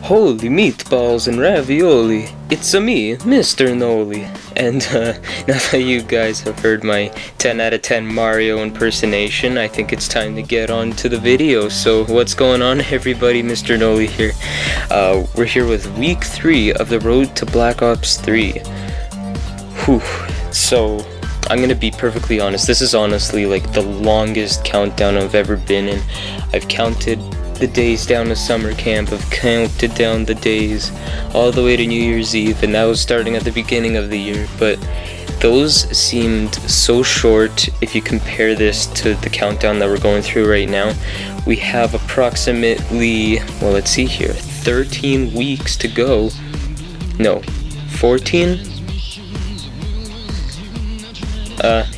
Holy meatballs and ravioli, it's a me, Mr. Noli. And now that you guys have heard my 10 out of 10 Mario impersonation, I think it's time to get on to the video. So what's going on, everybody? Mr. Noli here. We're here with week 3 of the road to Black Ops 3. Whew. So I'm gonna be perfectly honest, this is honestly like the longest countdown I've ever been in. I've counted the days down to summer camp, I've counted down the days all the way to New Year's Eve, and that was starting at the beginning of the year, but those seemed so short if you compare this to the countdown that we're going through right now. We have approximately, well, let's see here, 13 weeks to go. No, 14?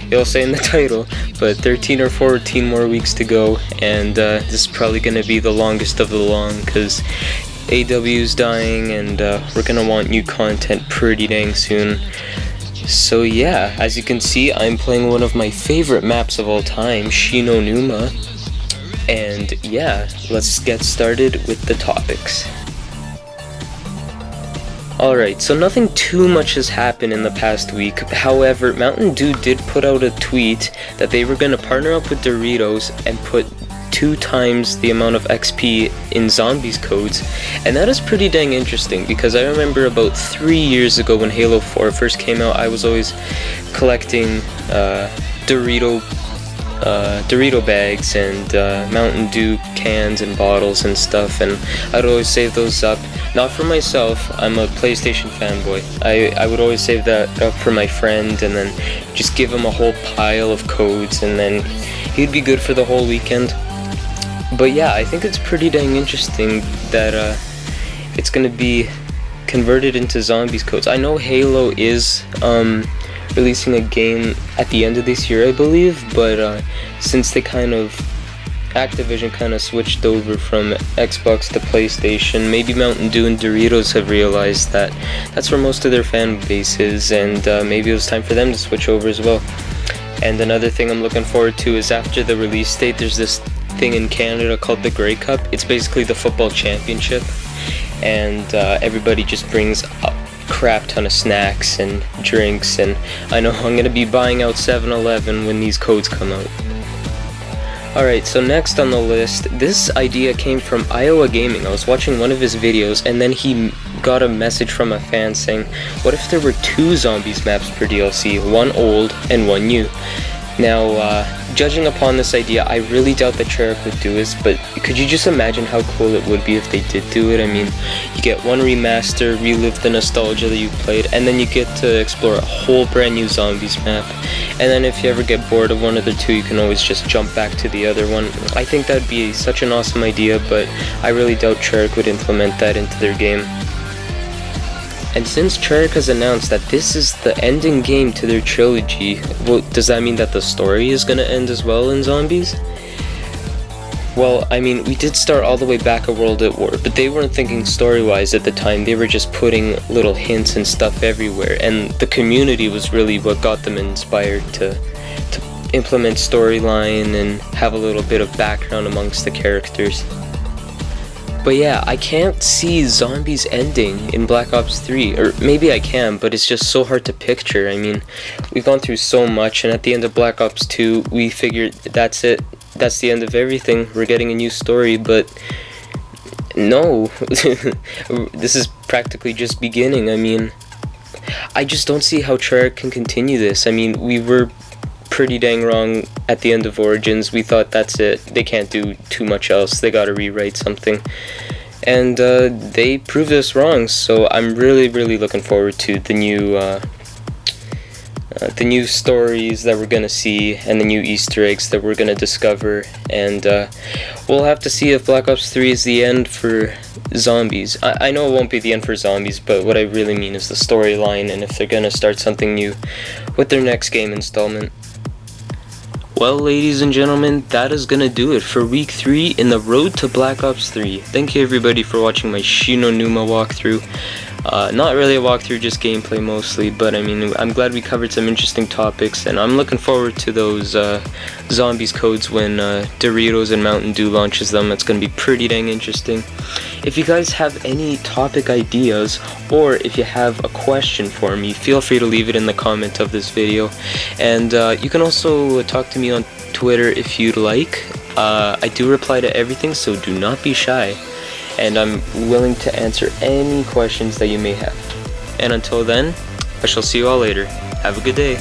It'll say in the title, but 13 or 14 more weeks to go, and this is probably gonna be the longest of the long, because AW's dying, and we're gonna want new content pretty dang soon. So yeah, as you can see, I'm playing one of my favorite maps of all time, Shinonuma, and yeah, let's get started with the topics. Alright, so nothing too much has happened in the past week. However, Mountain Dew did put out a tweet that they were going to partner up with Doritos and put 2 times the amount of XP in zombies codes, and that is pretty dang interesting, because I remember about 3 years ago when Halo 4 first came out, I was always collecting Dorito bags and Mountain Dew cans and bottles and stuff, and I'd always save those up. Not for myself, I'm a PlayStation fanboy. I would always save that up for my friend and then just give him a whole pile of codes, and then he'd be good for the whole weekend. But yeah, I think it's pretty dang interesting that it's gonna be converted into zombies codes. I know Halo is releasing a game at the end of this year, I believe, but since they Activision kind of switched over from Xbox to PlayStation, maybe Mountain Dew and Doritos have realized that that's where most of their fan base is, and maybe it was time for them to switch over as well. And another thing I'm looking forward to is after the release date, there's this thing in Canada called the Grey Cup. It's basically the football championship, and everybody just brings a crap ton of snacks and drinks, and I know I'm gonna be buying out 7-Eleven when these codes come out. Alright, so next on the list, this idea came from Iowa Gaming. I was watching one of his videos, and then he got a message from a fan saying, what if there were 2 zombies maps per DLC, one old and one new? Now, judging upon this idea, I really doubt that Treyarch would do this, but could you just imagine how cool it would be if they did do it? I mean, you get one remaster, relive the nostalgia that you played, and then you get to explore a whole brand new zombies map. And then if you ever get bored of one of the 2, you can always just jump back to the other one. I think that'd be such an awesome idea, but I really doubt Treyarch would implement that into their game. And since Treyarch has announced that this is the ending game to their trilogy, well, does that mean that the story is gonna end as well in zombies? Well, I mean, we did start all the way back at World at War, but they weren't thinking story-wise at the time. They were just putting little hints and stuff everywhere, and the community was really what got them inspired to implement storyline and have a little bit of background amongst the characters. But yeah, I can't see zombies ending in Black Ops 3, or maybe I can, but it's just so hard to picture. I mean, we've gone through so much, and at the end of Black Ops 2, we figured that's it, that's the end of everything, we're getting a new story, but no, this is practically just beginning. I mean, I just don't see how Treyarch can continue this. I mean, we were pretty dang wrong at the end of Origins. We thought that's it, they can't do too much else, they gotta rewrite something, and they proved us wrong. So I'm really looking forward to the new stories that we're gonna see and the new Easter eggs that we're gonna discover, and we'll have to see if Black Ops 3 is the end for zombies. I know it won't be the end for zombies, but what I really mean is the storyline, and if they're gonna start something new with their next game installment. Well, ladies and gentlemen, that is gonna do it for week 3 in the road to Black Ops 3. Thank you everybody for watching my Shinonuma walkthrough. Not really a walkthrough, just gameplay mostly, but I mean, I'm glad we covered some interesting topics, and I'm looking forward to those Zombies codes when Doritos and Mountain Dew launches them. It's going to be pretty dang interesting. If you guys have any topic ideas, or if you have a question for me, feel free to leave it in the comment of this video. And you can also talk to me on Twitter if you'd like. I do reply to everything, so do not be shy. And I'm willing to answer any questions that you may have. And until then, I shall see you all later. Have a good day.